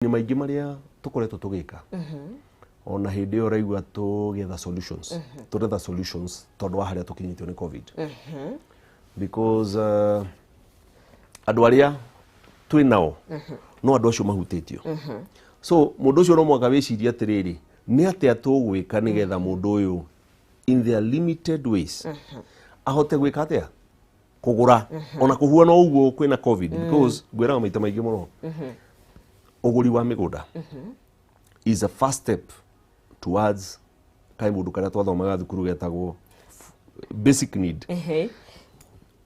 Ni maingĩ maria tukoretwo tugika ona hindi yo raigua tugetha solutions turetha solutions tondu wa haria tukinyitwo ni covid because andu aria twi nao no andu acio mahutitio so mundu ucio no mwaka wiciria atiriri ni atia tugwika nigetha mundu uyu in their limited ways ahote gwika atia kugura ona kuhuana uguo kwina covid because gwiraga maita maingi muno uguri wa migunda is a first step towards kai mundu karia twathomaga thukuru getagwo basic need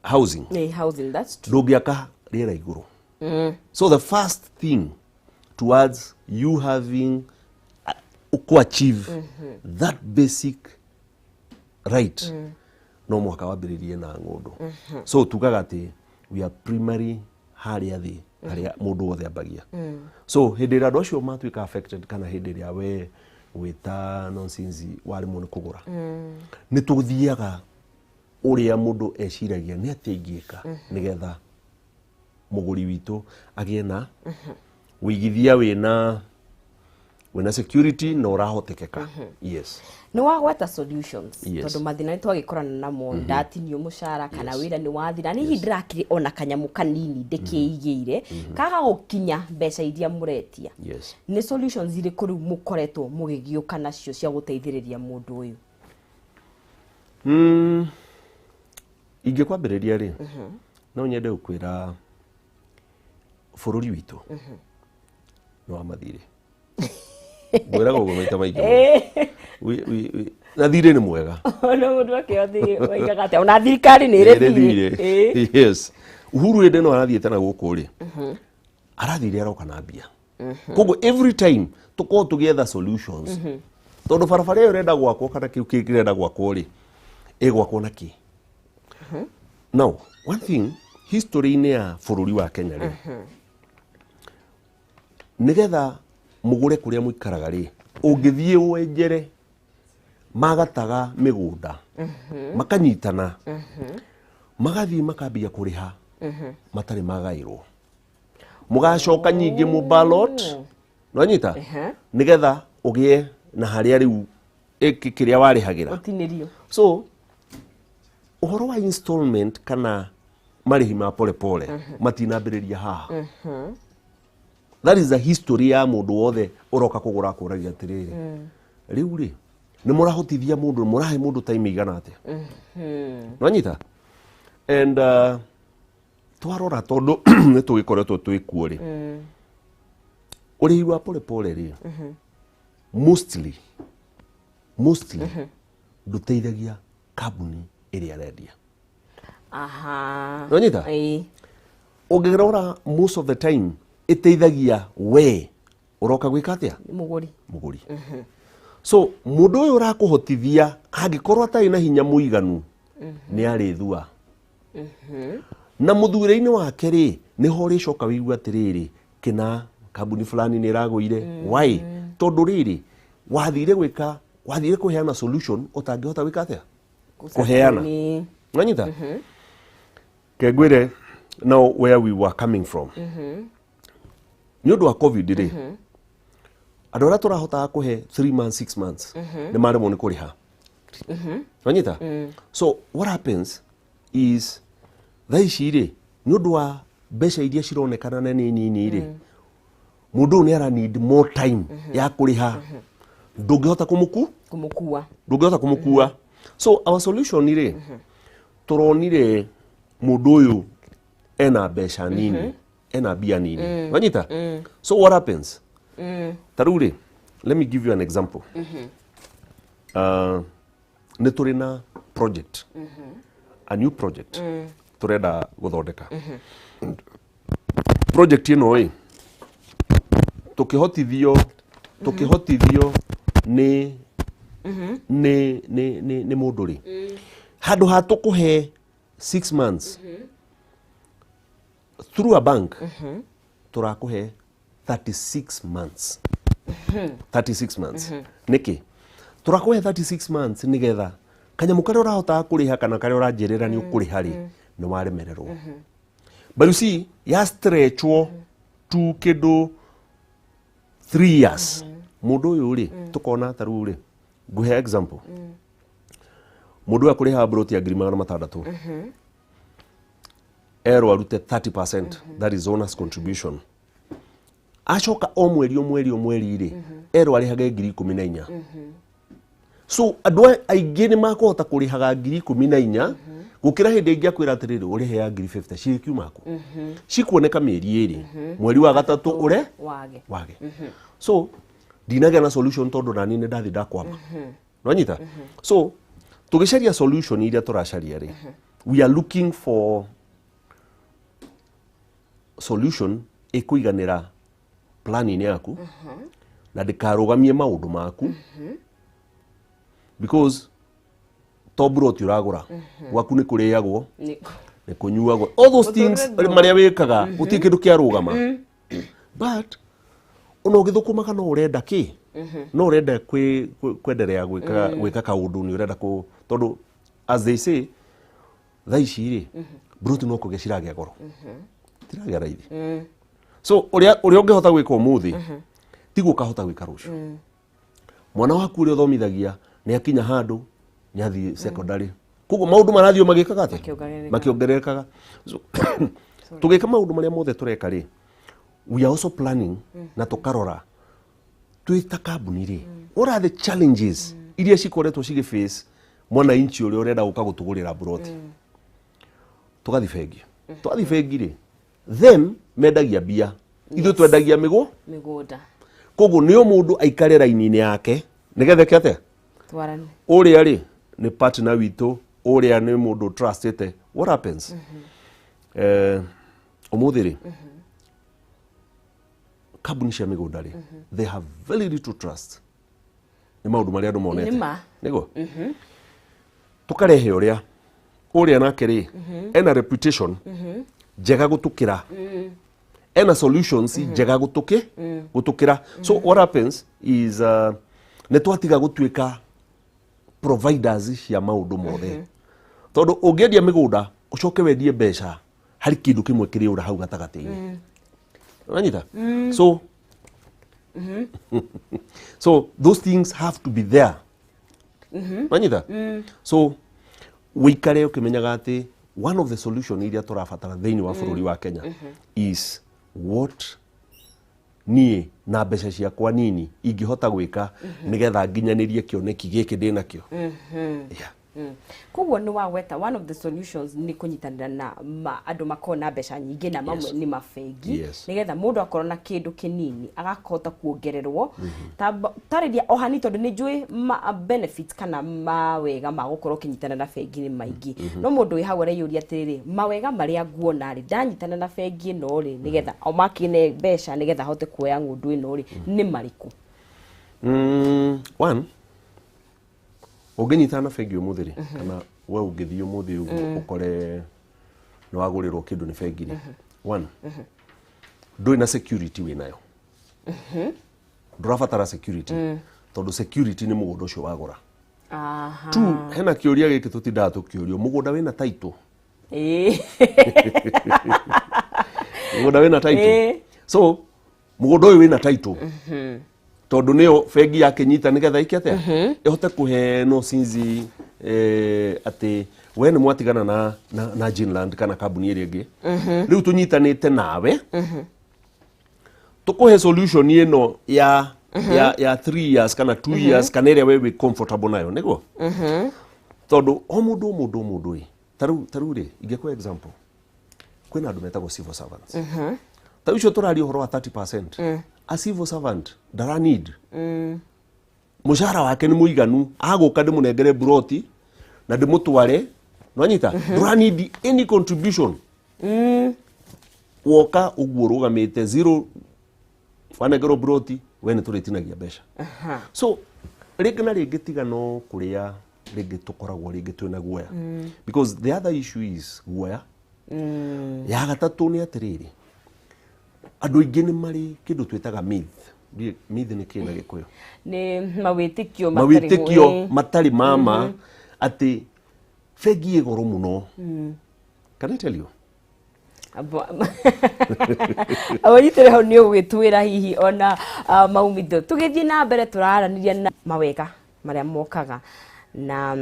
housing housing, that's true. Ndugiaka riera iguru so the first thing towards you having to achieve that basic right no mwaka wambiririe na ngundu so tugaga ati we are primary haria thi haria mundu wothe ambagia so hindi ria andu acio matuika affected kana hindi ria we wita nonsense wari mu ni kugura ni tuthiaga uria mundu eciragia ni atia ingika nigetha muguri witu agie na Wuigithia wina security no rahotekeka yes ni wagweta solutions yes. Tondu mathina ni twagikorana namo ndatinio mucara kana wira ni wathira ni hindrakire ona kanyamu kanini ndekiigire kaga gukinya mbeca iria muretia yes. Ni solutions iri kuri mukoretwo mugigiuka nacio cia guteithiriria mundu uyu inge kwambiriria ri no nyende gukwira bururi witu no amathire gwira gogo maita maingi na thire ni mwega no mundu akiothi waigaga ate ona thirikari ni ire yes Uhuru ende no arathiete na guku ri arathire aroka na mbia kogo every time tuko together solutions tondu barabara iyo renda gwakwo kana kiu kirenda gwakwo ri gwakwo na ki now one thing history ni ya bururi wa Kenya ri nigetha mugure kuria muikaraga ri ungithie wenjere magataga migunda makanyitana magathi makambia kuriha matari magairwo mugacoka nyingi mu ballot no nyita nigetha ugie na haria riu kiria warihagira utinirio so uhoro wa installment kana marihi ma pole pole matinambiriria haha that is the history ya mundu wothe uroka kugura kuragia atiriri riu ri ni murahotithia mundu murahe mundu time igana ate no nyita and twarora tondu ni tugikoretwo twikuo ri uri wa pole pole ri mostly duteithagia kambuni iria rendia no nyita ungirora most of the time iteithagia we uroka gwika atia muguri so mundu uyu urakuhotithia angikorwo atari na hinya muiganu ni arithua na muthurei-ini wake ri ni ho ricoka wigua atiriri kina kambuni fulani ni iraguire why tondu riri wathire kuheana solution utangihota gwika atia kuheana nganyita kegwire now where we were coming from ni undu wa covid ri andu aria turahotaga kuhe 3 months 6 months ni maremwo ni kuriha nganyita so what happens is thaici ri ni undu wa mbeca iria cironekana na ni nini ri mundu ni ara need more time ya kuriha ndungihota kumukua so our solution ri turonire mundu uyu ena mbeca nini ena bia nini wanyita so what happens taruri let me give you an example ni turi na project a new project turenda guthondeka project ino tukihotithio ni mundu ri handu ha tukuhe 6 months through a bank turakuhe 36 months 36 months niki turakuhe 36 months nigetha kanyamu karia urahota kuriha kana karia uranjirira ni ukuriha ri ni waremererwo. But you see, ya stretchwo to kindu 3 years mundu uyu ri tukona taru ri nguhe example mundu akuriha broti ya ngiri matandatu ero arute 30%, that is owner's contribution. Acoka o mweri ri ero arihaga ngiri 14. So adwa aingĩ nĩ makũhota kũrĩhaga ngiri 14 gũkĩra hĩndĩ ĩngĩ akwĩra atĩrĩrĩ ũrĩhe ya ngiri 50 cikiumako cikuoneka mĩeri ĩrĩ mweri wa gatatũ ũre wage. So ndinagĩa na solution tondũ nani nĩ ndathi ndakwama nwanyita. So tũgĩcaria solution iria tũracaria rĩ we are looking for solution ĩkũiganĩra planning yaku na ndĩkarũgamie maũndũ maku because to broti uragura gwaku nĩ kũrĩagwo nĩ kũnyuagwo all those things maria wĩkaga gũtirĩ kĩndũ kĩarũgama but ona ũgĩthũkũmaga no ũrenda kĩ no ũrenda kwenderea gwĩka kaũndũ nĩ ũrenda tondũ as they say thaa ici rĩ broti no kũgĩa ciragĩa goro tiragĩa raithi. So ũrĩa ũngĩhota gwĩka ũmũthĩ tiguo kahota gwĩka rũciũ. Mwana waku ũrĩa ũthomithagia nĩ akinya handũ nĩ athiĩ secondary koguo maũndũ marathio magĩkaga atĩ makĩongererekaga. Tũgĩka maũndũ marĩa mothe tũreka rĩ we are also planning na tũkarora twĩta kambuni rĩ what are the challenges iria cikoretwo cigĩface mwana inchi ũrĩa ũrenda gũka gũtũgũrĩra broti. Tũgathi bengi rĩ then mendagia mbia ithuĩ twendagia mĩgũnda koguo nĩ o mũndũ aikare raini-inĩ yake nĩgetha kĩate ũrĩa rĩ nĩ partner witũ ũrĩa nĩ mũndũ trustete. What happens ũmũthĩ rĩ kambuni cia mĩgũnda rĩ they have very little trust nĩ maũndũ marĩa andũ monete nĩguo tũkarehe ũrĩa nake rĩ ena reputation njega gũtũkĩra ena solutions njega gũtũkĩra. So what happens is nĩ twatiga gũtuĩka providers cia maũndũ mothe tondũ ũngĩendia mĩgũnda ũcoke wendie mbeca harĩ kĩndũ kĩmwe kĩrĩ ũra hau gatagatĩ-inĩ ũranyita. So those things have to be there ũranyita. So wĩikare ũkĩmenyaga atĩ one of the solution iria tũrabatara thĩinĩ wa bũrũri wa Kenya is what niĩ na mbeca ciakwa nini ingĩhota gwĩka nĩgetha nginyanĩrie kĩoneki gĩkĩ ndĩnakĩo. Koguo nĩ wagweta one of the solutions nĩ kũnyitanĩra na andũ makorwo na mbeca nyingĩ na mamwe nĩ mabengi nĩgetha mũndũ akorwo na kĩndũ kĩnini agakota kuongererwo tarĩria ohani tondũ nĩ njũĩ benefits kana mawega ma gũkorwo ũkĩnyitana na bengi nĩ maingĩ no mũndũ wĩ hau areyũria atĩrĩrĩ mawega marĩa nguona rĩ ndanyitana na bengi ĩno rĩ nĩgetha o makĩne mbeca nĩgetha hote kuoya ng'ũndũ ĩno rĩ nĩ marĩkũ? One ũngĩnyitana na bengi ũmũthĩ rĩ kana we ũngĩthiĩ ũmũthĩ ũkore nĩ wagũrĩrwo kĩndũ nĩ bengi rĩ one ndũrĩ na security wĩnayo ndũrabatara security tondũ security nĩ mũgũnda ũcio wagũra. Two hena kĩũria gĩkĩ tũtindaga tũkĩũrio mũgũnda wĩna title mũgũnda wĩna title. So mũgũnda ũyũ wĩna title tondũ nĩyo bengi yakĩnyita nĩgetha ĩkĩate ĩhote kũhe no sinzi atĩ we nĩ mwatigana na Greenland kana kambuni ĩrĩa ĩngĩ rĩu tũnyitanĩte nawe tũkũhe solution ĩno ya 3 years kana 2 years kana ĩrĩa we wĩ comfortable nayo nĩguo tondũ o mũndũ tarũ rĩ ingĩkũhe example kwĩna andũ metagwo civil servants tarũ icio tũraria ũhoro wa 30%. A civil servant ndara need mũcara wake nĩ mũiganu agũka ndĩmũnengere broti na ndĩmũtware nwanyita ndũra need any contribution woka ũguo rũgamĩte zero wanengerwo broti we nĩ tũrĩtinagia mbeca. So rĩngĩ na rĩngĩ tiga no kũrĩa rĩngĩ tũkoragwo rĩngĩ twĩna guoya because the other issue is guoya ya gatatũ nĩ atĩrĩrĩ andũ aingĩ nĩ marĩ kĩndũ twĩtaga myth nĩ kĩĩ na Gĩkũyũ? Nĩ mawĩtĩkio matarĩ mama atĩ bengi ĩ goro mũno. Can I tell you Awanyitire ho ni ugwitwira hihi ona maumithio tugithii na mbere turaraniria na mawega maria mokaga na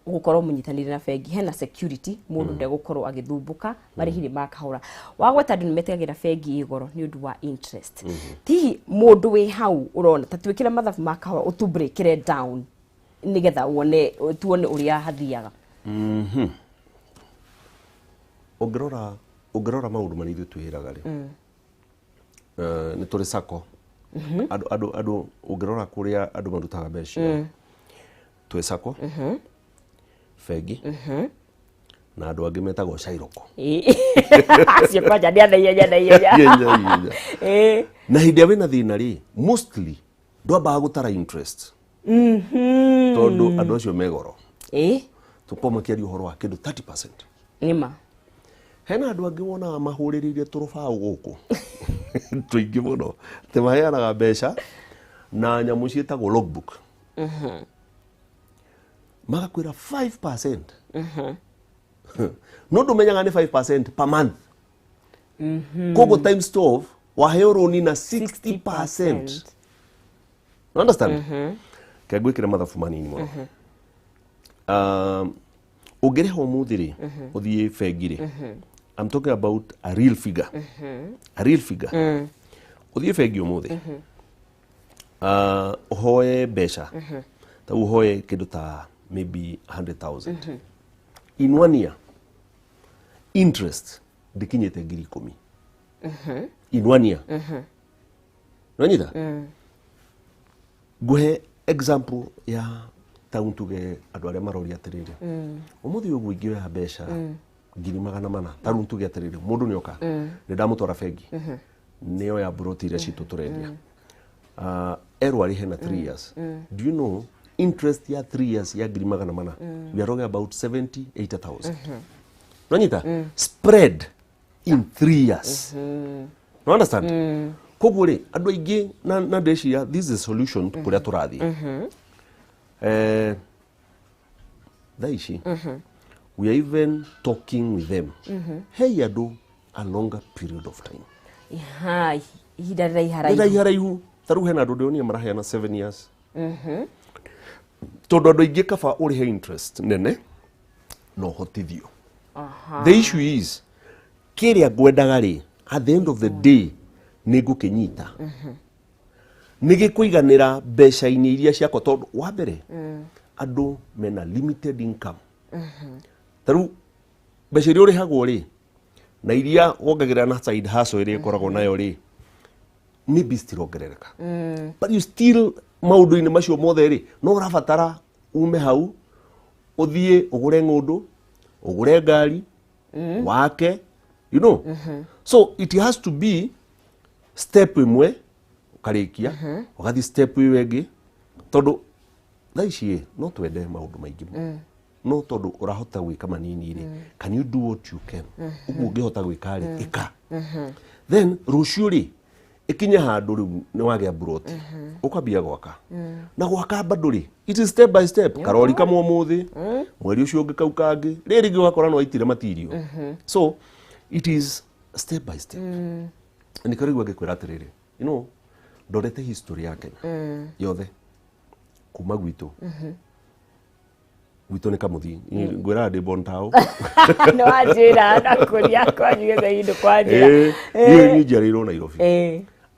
gukorwo munyitanire na bengi hena security mundu ndegukorwo agithumbuka marihiri makahora wagweta ndu nimetigagira bengi igoro ni undu wa interest tihi mundu wi hau urona tatwikira mathabu makahora utubreakire down nigetha tuone uria hathiaga Ungirora maundu mani ithu twiraga ri ni turi sako adu ungirora kuria adu marutaga mbeca twi sako fegi na adu angi metagwo cairoko acio kwanja ndia na hindi ya wina thina ri mostly ndwambaga gutara interest tondu adu acio megoro tukoma kiaria uhoro wa kindu 30% nima hena andu angi wona mahuriririe turubao guku tuingi muno te maheanaga mbeca na nyamu cietagwo logbook magakwira 5% no ndumenyaga ni 5% per month kogo times 12 waheo roni na 60%. You understand? Kagwikira mathabu manini muno ugereho muthiri uthie fegire I'm talking about a real figure. A real figure. Uthie fegi umuthi. Uhoe besha. Ta uhoe kindu ta maybe 100,000. In 1 year, interest ndikinyete 10,000. In 1 year. Nanyita? Guhe example ya tauntuge andu aria marori atiriri. Umuthi ugu ingiwe besha 400,000 taruntuge atiriri mundu nioka ni ndamutwara bengi niyo ya broti iria citu turendia ero ari hena 3 years. Do you know interest ya 3 years ya 400,000 we are talking about 70,000-80,000. Nanyita spread in 3 years. You understand? Kogore andu aingi na ndeciria this is a solution to kuria turathi daishi we are even talking with them hey adu a longer period of time hidarai haraihu taru hena andu ndio maraheana 7 years tondu andu aingi kaba uri he interest nene no hotithio the issue is kiria ngwendaga ri at the end of the day nigukinyita nigikuiganira mbeca-ini iria ciakwa tondu wa mbere andu mena limited income taru mbeca iria urihagwo ri na iria wongagirira na side hustle iria ikoragwo nayo ri ni bistirongerereka but you still maundu-ini macio mothe ri no urabatara ume hau uthie ugure ngundu ugure ngari wake you know so it has to be step imwe ukarikia ugathi step iwe ingi tondu thaici no twende maundu maingi no tondu urahota gwika manini ri can you do what you can ugu ngihota gwika ri ika then rucio ri ikinya handu riu ni wagia brot ukambia gwaka na gwaka bado ri it is step by step karori kamwe muthi mweri ucio ungi kau kangi riri ngi wakora no aitire material so it is step by step ni karigwa ngikwira atiriri you know ndorete history ya Kenya yothe kuma gwitu gwitu ni kamuthi ngwira ndi bontao no ajira na kuria kwa nyuga indu kwa njira ni njarirwo Nairobi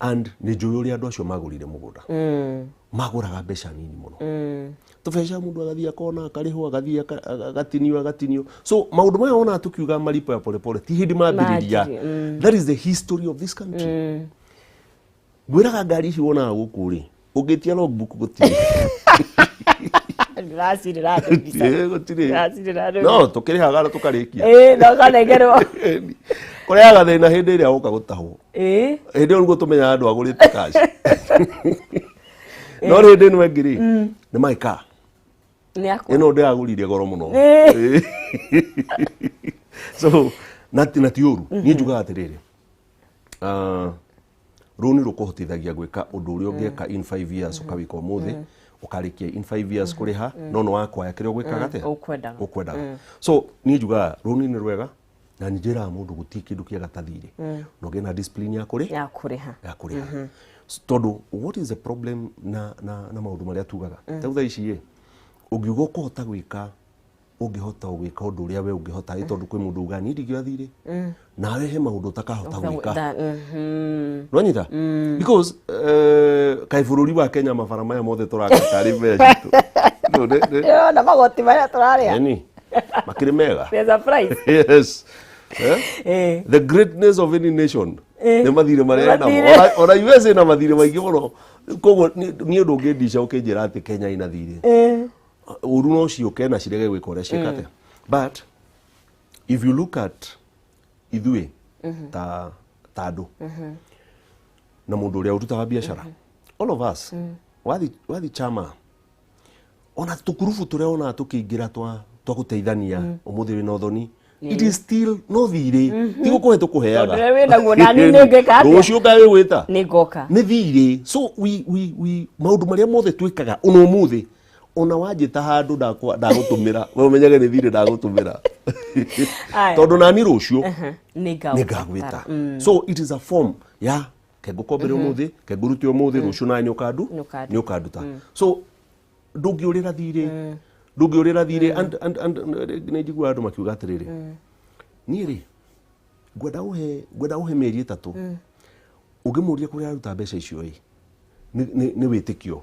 and ni njuyu ria andu acio magurire mugunda maguraga mbeca nini muno tubeca mundu agathia kona akarihwo agathia agatinio so maundu maya ona tukiuga malipo ya pole pole ti hindi mambiriria that is the history of this country gwiraga ngari ici wona guku ri ungitia logbook gutiri no tukirihaga tukarikia no kanegerwo kuriaga thina hindi iria uka gutahwo hindi ugo tumenya andu agurite cash no hindi no ngiri ni maika ino ndi aguririe goro muno so nati uru ni njuga atiriri runi rukuhotithagia gwika undu uria ungieka in 5 years ukawika umuthi ukarikia in 5 years kuriha no no wakwa yakire gwika gate ukwendaga so ni njuga runi ni rwega na njira mundu guti kindu kia gatathire no gena discipline ya kuriha todo what is the problem na maundu maria tugaga tauga ici ungiuga kuhota gwika ungihota gwika undu uria we ungihota tondu kwi mundu uga ni ndigirathire nawe he maundu utakahota gwika nwanyita because kai bururi wa Kenya mabara maya mothe turakatari mbetu yo na magoti maya turaria yani makiri mega there's a price yes the greatness of any nation ne mathire maria na ora USA na mathire maigi muno kogo ni undu ngindisha ukinjira ati Kenya ina thire uru no cio na cirege gwika uria ciikate but if you look at ithui ta andu na mundu uria urutaga biashara all of us wathi chama ona tukurufu turia ona tukiingira twa guteithania umuthi wina uthoni it is still no thire tigo kuhe tukuheaga ndire wina guona ni ngeka ati rucio kae gwita ni ngoka ni thire so we maundu maria mothe twikaga uno umuthi ona wajita handu ndagutumira we umenyage ni thire ndagutumira tondu nani rucio ni ngagwita so it is a form ya kegukombere umuthi keguruti umuthi rucio na nyukanduta so ndungiurira thire and nejigwa andu makiuga atiriri niiri gwenda uhe meri 3 ugimuria kuria aruta mbeca icio ni witikio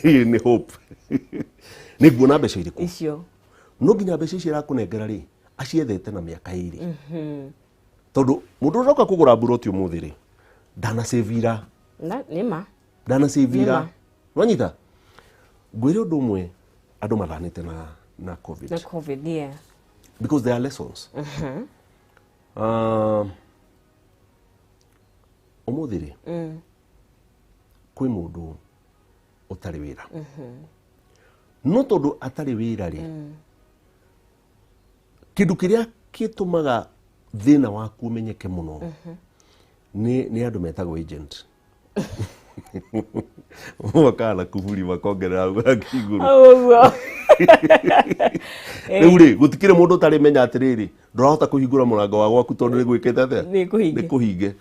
ni hope ni guona mbeca iriku icio no nginya mbeca icio irakunengera ri aciethete na miaka iri tondu mundu uroka kugura buroti umuthi ri dana sevira dana sevira wanyita gwire undu umwe andu mathanite na covid yeah because there are lessons umuthi ri kwi mundu utari wira no tondu atari wira ri kindu kiria kitumaga thina waku umenyeke muno ni andu metagwo agent wakala kuburi makongerera ngakiguru uri gutikire mundu utari menya atiriri ndurahota kuhingura murango wa gwaku tondu ni gwikete atia ni kuhinge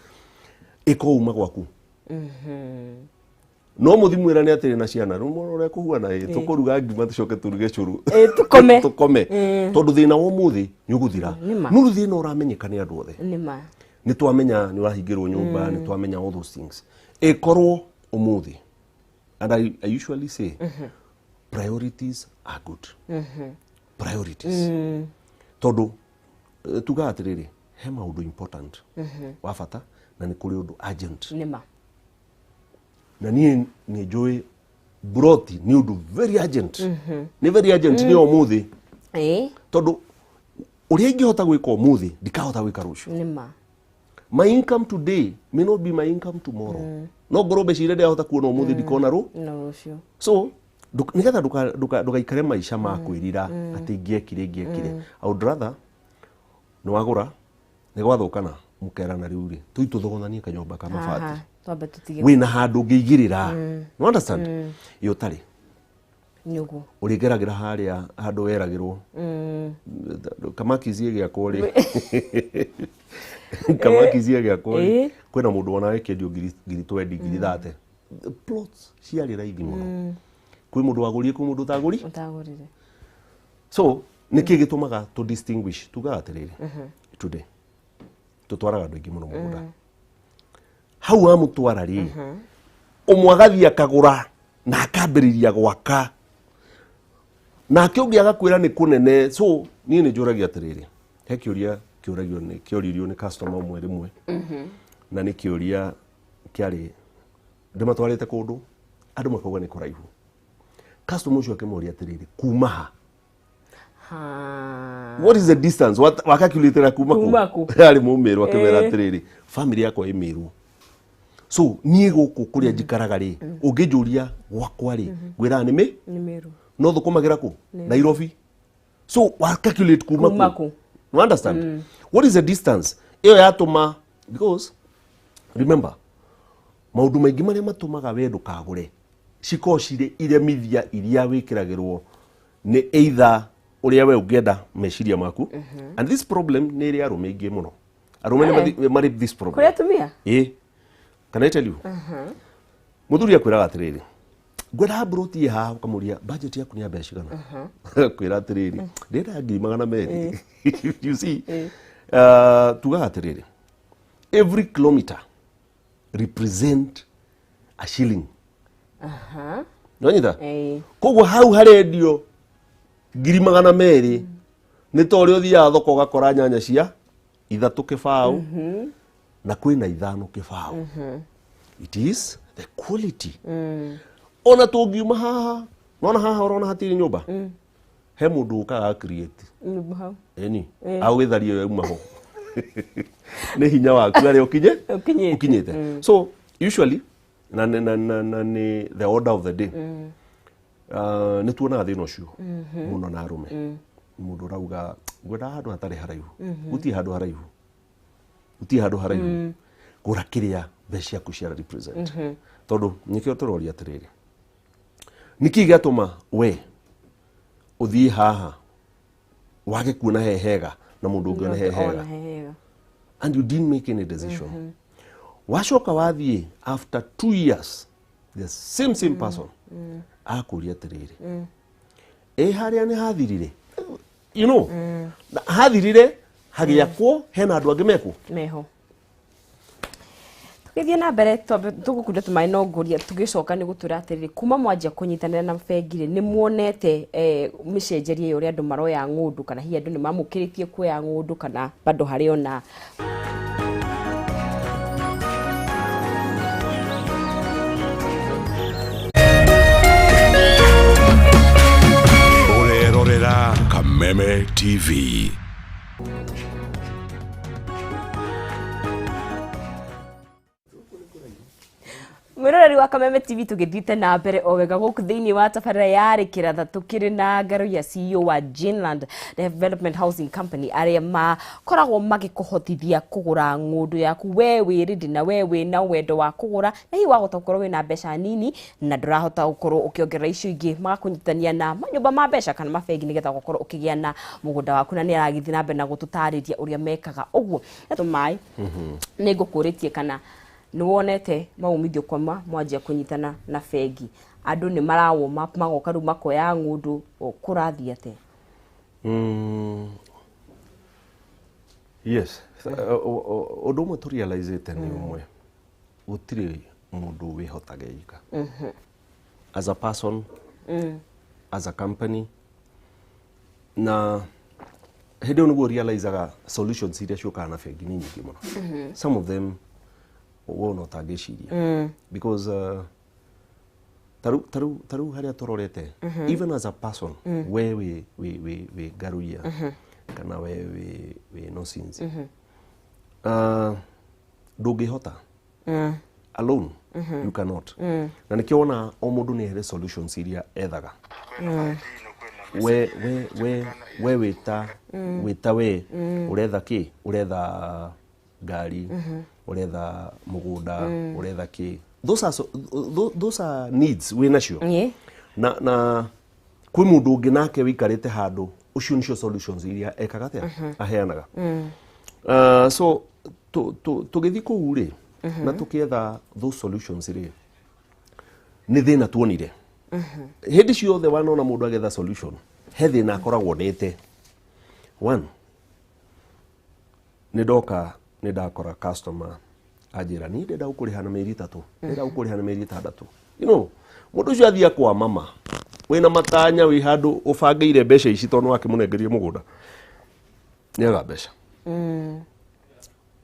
ikouma gwaku no muthimwira ni atiri na ciana rumo ure kuhuana tukuruga ngima tucoke turuge curu tukome tondu thina wa muthi ni uguthira nuru thina uramenyeka ni andu othe ni twamenya ni urahingirwo nyumba ni twamenya all those things ikorwo umuthi and I usually say priorities are good priorities tondu tuga atiriri he maundu important wa bata na ni kuri undu urgent na ni njui broti ni undu very urgent ni very urgent ni umuthi tondu uria ingihota gwika umuthi ndikahota gwika rucio my income today may not be my income tomorrow no ngoro becire ndihota kuona umuthi ndikona rucio so nigetha ndugaikare maisha ma kwirira ati ngiekire I would rather ni wagura ni gwathukana mukerana riu ri tuituthogonanie kanyomba ka mabati wina handu ngiigirira you understand yo tari nyugu urigeragira haria handu weragirwo kamakizie gya kori kamakizie gya kori kwina mundu ona wekendio ngiri 20 ngiri 30 plots ciari raithi muno kwi mundu wagurie kwi mundu utagurire so niki gitumaga to distinguish tuga atiriri today tutwaraga andu ingi muno mugunda hau amutwara ri umwagathia kagura na akambiriria gwaka na kiongi agakwira ni kunene so ni njuragia atiriri he kiuria kiuragio ni kioririo ni customer umwe rimwe na ni kiuria kiari ndimatwarite kundu andu makauga ni kuraihu customer ucio akimuria atiriri kuma what is the distance wakacalculate kuma ku ari mumiru akimera atiriri family yako imiru so nie guku kuria njikaraga ri ungijuria gwakwa ri gwira ni miru no thukumagira ku Nairobi so calculate kuma ku you understand what is the distance iyo yatuma because remember maundu maingi maria matumaga wendu kagure cikocire iremithia iria wikiragirwo ni either uria we ungenda meciria maku and this problem nä ä rä arume ingä må no arume nä marä this problem kuria tumia can I tell you muthuri akwiraga atiriri ngwenda mburuti haha ukamuria budget yaku ni mbeca cigana kwira atiriri ndenda 200,000 you see tugaga atiriri every kilometer represent a shilling nonyita koguo hau harendio 200,000 nä ta å rä a å thiaga thoko gakora nyanya cia 3 kĩbaũ na kwĩna 5 kĩbaũ it is the quality ona tũngiuma haha nona haha ũrona hatirĩ nyũmba he mũndũ ũkaga create nyũmba hau eni agũgĩtharia yo uma ho nĩ hinya waku arĩa ũkinyĩte so usually na the order of the day nĩ tuonaga thĩna ũcio mũno na arũme mũndũ ũrauga ngwenda handũ hatarĩ haraihu gũtirĩ handũ haraihu gũra kĩrĩa mbeca ciaku cia represent tondũ nĩkĩo tũroria atĩrĩrĩ nĩkĩ gĩatũma we ũthiĩ haha wage kuona hehega na mũndũ ũngĩ ona hehega and you didn't make any decision wacoka wathiĩ after 2 years the same person akũria atĩrĩrĩ harĩa nĩ hathirire you know hathirire hagĩakwo hena andũ angĩ meho tũgĩthiĩ na mbere tũgũkunda tũmaĩ no ngũria tũgĩcoka nĩ gũtwĩra atĩrĩrĩ kuma mwanjia kũnyitanĩra na bengi-rĩ nĩ muonete mĩcenjerie ya ũrĩa andũ maroya ng'ũndũ kana hihi andũ nĩ mamũkĩrĩtie kuoya ng'ũndũ kana bado harĩ ona urerorera Kameme TV. Mwiroreri wa Kameme TV tugithite na mbere o wega gũkũ thĩinĩ wa tabarĩra yarĩ kĩratha tũkĩrĩ na ngaro ya CEO wa Ginland Development Housing Company arĩa makoragwo magĩkũhotithia kũgũra ng'ũndũ yaku we wĩrĩndĩ na we wĩna wendo wa kũgũra na hihi wahota gũkorwo wĩna mbeca nini na ndũrahota gũkorwo ũkĩongerera icio ingĩ magakũnyitithania na manyũmba ma mbeca kana mabengi nĩgetha gũkorwo ũkĩgĩa na mũgũnda waku na nĩ aragĩthiĩ na mbere na gũtũtarĩria ũrĩa mekaga ũguo tũmaĩ nĩ ngũkũrĩtie kana nĩ wonete maumithio kwa mwanjia kũnyitana na bengi andũ nĩ marawoma magoka rĩu makoya ng'ũndũ kũrathiĩ atĩa yes ũndũ ũmwe tũrealizĩte nĩ ũmwe gũtirĩ mũndũ wĩhotaga ika as a person as a company na hĩndĩ ĩyo nĩguo realizaga solutions iria ciũkaga na bengi nĩ nyingĩ mũno some of them wona ũtangĩciria because taru harĩa tũrorete even as a person we wĩ ngaruia kana we wĩ nonsense ndũngĩhota alone you cannot na nĩkĩo wona o mũndũ nĩ ahere solutions iria ethaga we wĩta we ũretha kĩ ũretha ngari uretha mugunda uretha ki those are needs we nacio na kwĩ mũndũ ũngĩ nake wĩikarĩte handũ ucio nicio solutions iria ekaga atia aheanaga so tũgĩthiĩ kũu rĩ na tũkĩetha those solutions rĩ nĩ thĩna tuonire hĩndĩ ciothe wanona mũndũ agetha solution he thĩna akoragwo nĩte one nĩ ndakora customer ajira ni ndenda gũkũrĩha na mĩeri 3 ndenda gũkũrĩha na mĩeri 6 you know mũndũ ũcio athia kwa mama wĩna matanya wĩ handũ ũbangĩire mbeca ici tondũ wakĩmũnengerie mũgũnda nĩaga mbeca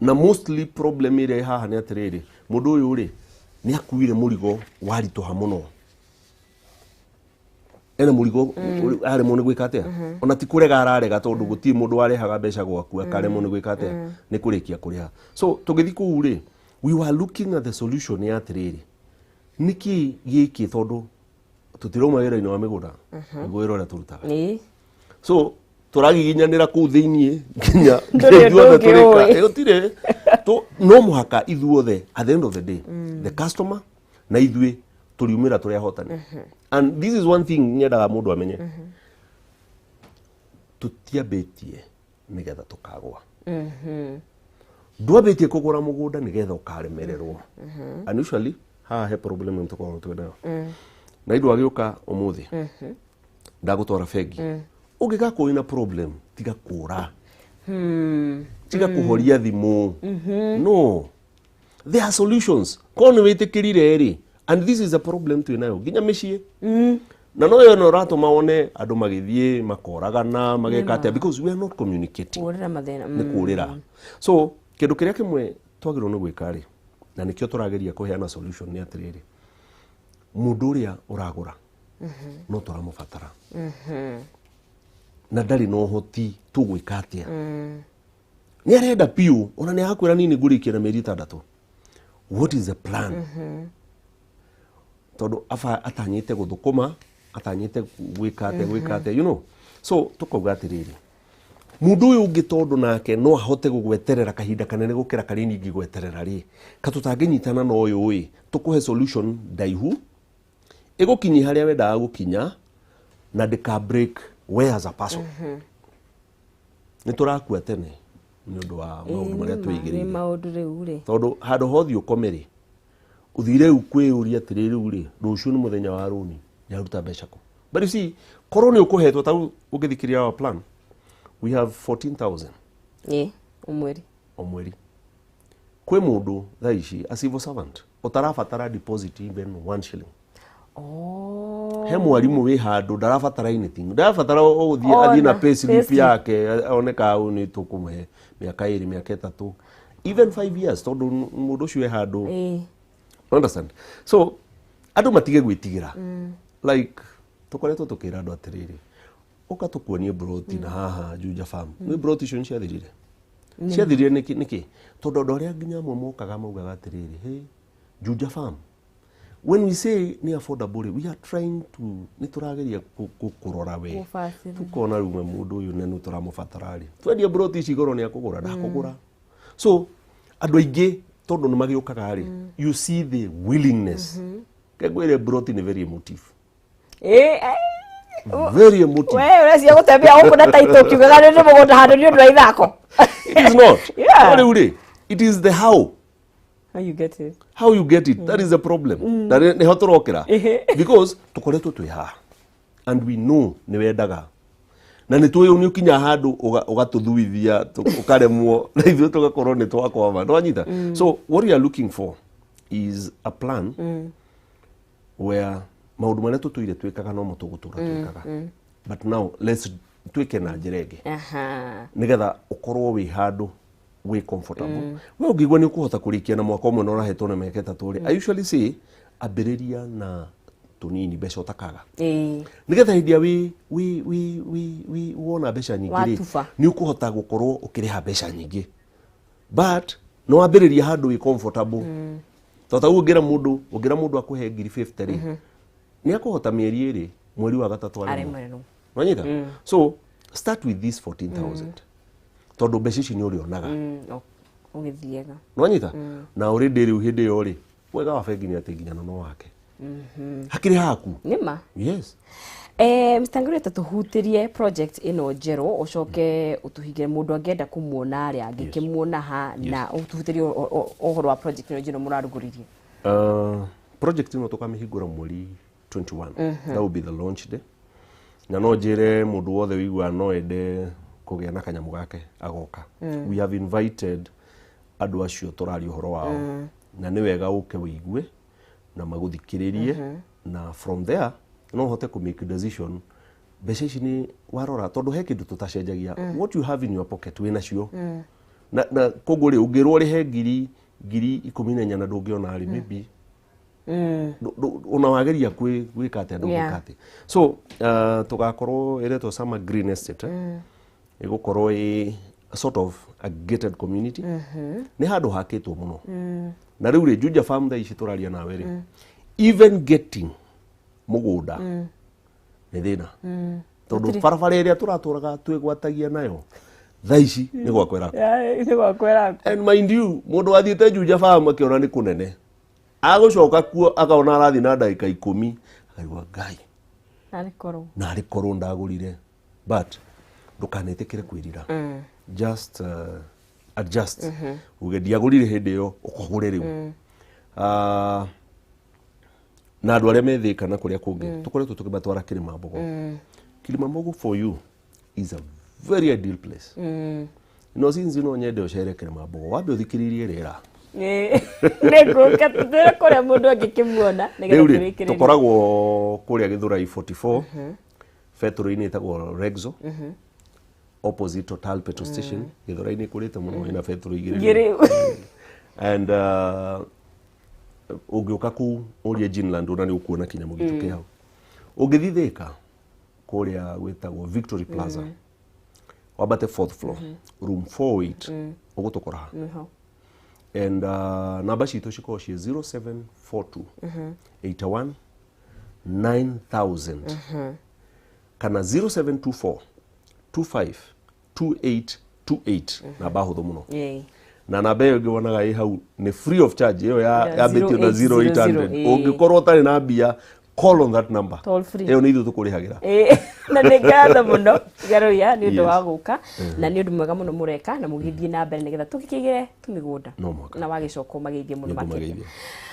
na mostly problem ĩrĩa haha nĩ atĩrĩrĩ mũndũ ũyũ rĩ nĩ akuire mũrigo waritũha mũno ena mũrigo aremwo nĩ gwĩka atĩa ona ti kũrega ararega tondũ gũtirĩ mũndũ warehaga mbeca gwaku akaremwo nĩ gwĩka atĩa nĩ kũrĩkia kũrĩha so tũgĩthiĩ kũu rĩ we were looking at the solution ya atĩrĩrĩ nĩkĩ gĩkĩ tondũ tũtirauma wĩra-inĩ wa mĩgũnda nĩguo wĩra ũrĩa tũrutaga so tũragiginyanĩra kũu thĩiniĩ nginya ithuothe tũrĩka gũtirĩ no mũhaka ithuothe at the end of the day the customer na ithuĩ tũriumĩra tũrĩa hotani and this is one thing nyendaga mũndũ amenye tutiabetie nigetha tukagwa ndwabetie kugura mugunda nigetha ukaremererwo and usually ha he problem ntukorwo twena na indo agiuka umuthi ndagutwara fegi ungigako ina problem tiga kura tiga kuhoria thimu no there are solutions kono witikirire ri and this is a problem twinayo ginya mishie na no yo no rato maone andu magithie makoragana magekate because we are not communicating kurira mathena ni kurira so kindu kiria kimwe twagirwo ni gwika ri na nikio turageria kuheana solution ni atiriri mundu uria uragura no turamubatara na ndari no hoti tugwika atia ni arenda piu ona ni akwira nini ngurikia na mieri 6 what is the plan todo afa atanyite guthukuma atanyite gwikate you know so tukauga atiriri mundu uyu ungi tondu nake no ahote gugweterera kahinda kanene gukira kari ningi gweterera ri katutanginyitana no uyu ui tukuhe solution daihu igukinyi haria wendaga gukinya na ndika break where as a person ni turakua tene ni undu wa maundu maria twigirire ni maundu riu ri tondu handu hothi ukomeri uthire ukwiuria atiriri uri rucio ni muthenya wa runi yaruta mbeca ku but you see koroni ukuhetwo tau ugithikiria our plan we have 14,000 omweri kwe mundu thaici a civil servant utarabatara deposit even 1 shilling he mwarimu wi handu ndarabatara anything ndarabatara uthie athie na pay slip yake oneka au ni tukumuhe miaka 2 miaka 3 even 5 years tondu mundu ucio wi handu understand so andu matige gwitigira like tukoretwo tukira andu atiriri uka tukuonie broti na haha Juja farm ni broti cio ciathirire niki tondu andu aria nginya amwe mokaga maugaga atiriri hey Juja farm when we say ni affordable we are trying to ni turageria kurora we tukona rume mundu uyu nenu turamubatarari twendia broti ici igoro ni akugura ndakugura so andu aingi tondu nimagiukaga ri you see the willingness kegwire broti ni very emotive very emotive we uracia gutembea huko na title kiugaga ni mugunda handu ni undu wa ithako it is not it is the how you get it that is the problem that ni hotorokera because tukoretwo twi ha and we know ni wendaga na ni tuyo ni ukinya handu ugatuthuithia ukaremwo na ithuĩ tugakorwo ni twakwama ndwanyita so what we are looking for is a plan where maundu maria tutuire twikaga no mutugutura twikaga but now let's twike na njirege nigetha ukorwo wi handu we comfortable we ungigwa ni kuhota kurikia na mwaka umwe no rahetwo na miaka 3 ri I usually say abiriria na tunini mbeca utakaga nigetha hindia we wona mbeca nyingi ni ukuhota gukorwo ukiriha mbeca nyingi but no abiriria handu we comfortable tota ungira mundu akuhe ngiri 50 ri ni akuhota mieri 2 mweri wa 3 ari wanyita so start with this 14,000 tondu mbeca ici ni urionaga ugithiega wanyita na already riu hindi yo ri wega wa bengi ni ati nginya no wake hakiri haku nima yes Mr. Ngureta tuhutirie project ino njero ucoke utuhigire mundu angenda kumuona ari angikimuona ha na utuhutirie ohoro wa project ino njero muraruguririe project ino tukamihingura mweri 21 that will be the launch day na no njire mundu wothe wigua no ende kugia na kanyamu gake agoka we have invited andu acio turari uhoro wao na ni wega uke wigue na maguthikiririe na from there no hote ku make decision mbeca ici ni warora tondu he kindu tutacenjagia what you have in your pocket wina cio na koguri ungirwo rihe ngiri 14 na ndungiona ari maybe una wageria gwika ate ndugikate so tugakorwo iretwo Sama Green Estate igukorwo a sort of a gated community ni handu hakitwo muno na riu ri Juja farm ici turaria nawe ri even getting mugunda ni thina tondu barabara iria turaturaga twigwatagia nayo thaici ni gwakwera and mind you mundu athiete Juja farm akiona ni kunene agucoka kuo akaona arathi na ndagika 10 akaigua ngai nari korwo ndagurire but ndukanetekere kwirira just adjust uge diagurire hende yo ukugure riu na andu aria methika na kuria kungi tukoretwo tukibatwara Kilimambogo for you is a very ideal place no sinzi no nyende ucere Kilimambogo wabe uthikiririe rera nego katutera kore mundu angikimuona nigera tukoragwo kuria Githurai 44 fetro-ini itagwo Rexo opposite Total petrol station Githurai-ini kurite muno ina fetro igire and ugiuka ku uria Ginland una ni ukuona kinyamu gitu kiao ugithithika kuria gwitagwo Victory Plaza wabate 4th floor room 408 ugutokora and namba cito ciko cie 0742 81 9000 kana 0724 25 2828 namba huthu muno na namba iyo ngiwonaga i hau ni free of charge iyo ya betio na 0800 ungikorwo tari na mbia call on that number toll free iyo ni ithu tukurihagira na ngatho muno garoya ni undu wa guka na ni undu mwega muno mureka na mugithie na mbere nigetha tukikigire tumigunda na wagicoko magithie muno makithie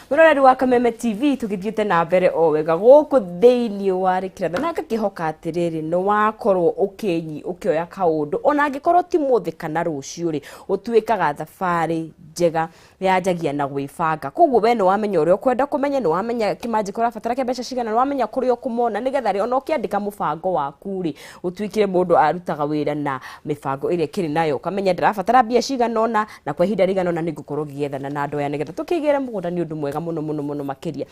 Muroreri wa Kameme TV tugithiete na mbere o wega guku thiini wa rikiratha na ngakihoka atiriri no wakorwo ukinyi ukioya kaundu ona angikorwo ti muthi kana rucio ri utuikaga thabari njega yanjagia na gwibanga koguo we no wamenya uria ukwenda kumenya no wamenya kimanjiko rabatara kia mbeca cigana no wamenya kuri ukumona nigetha ri ona ukiandika mubango waku ri utuikire mundu arutaga wira na mibango iria kiri nayo ukamenya ndirabatara mbia cigana ona na kwa ihinda rigana ona nigukorwo giethana na andu aya nigetha tukigire mugunda ni undu mwega muno makiria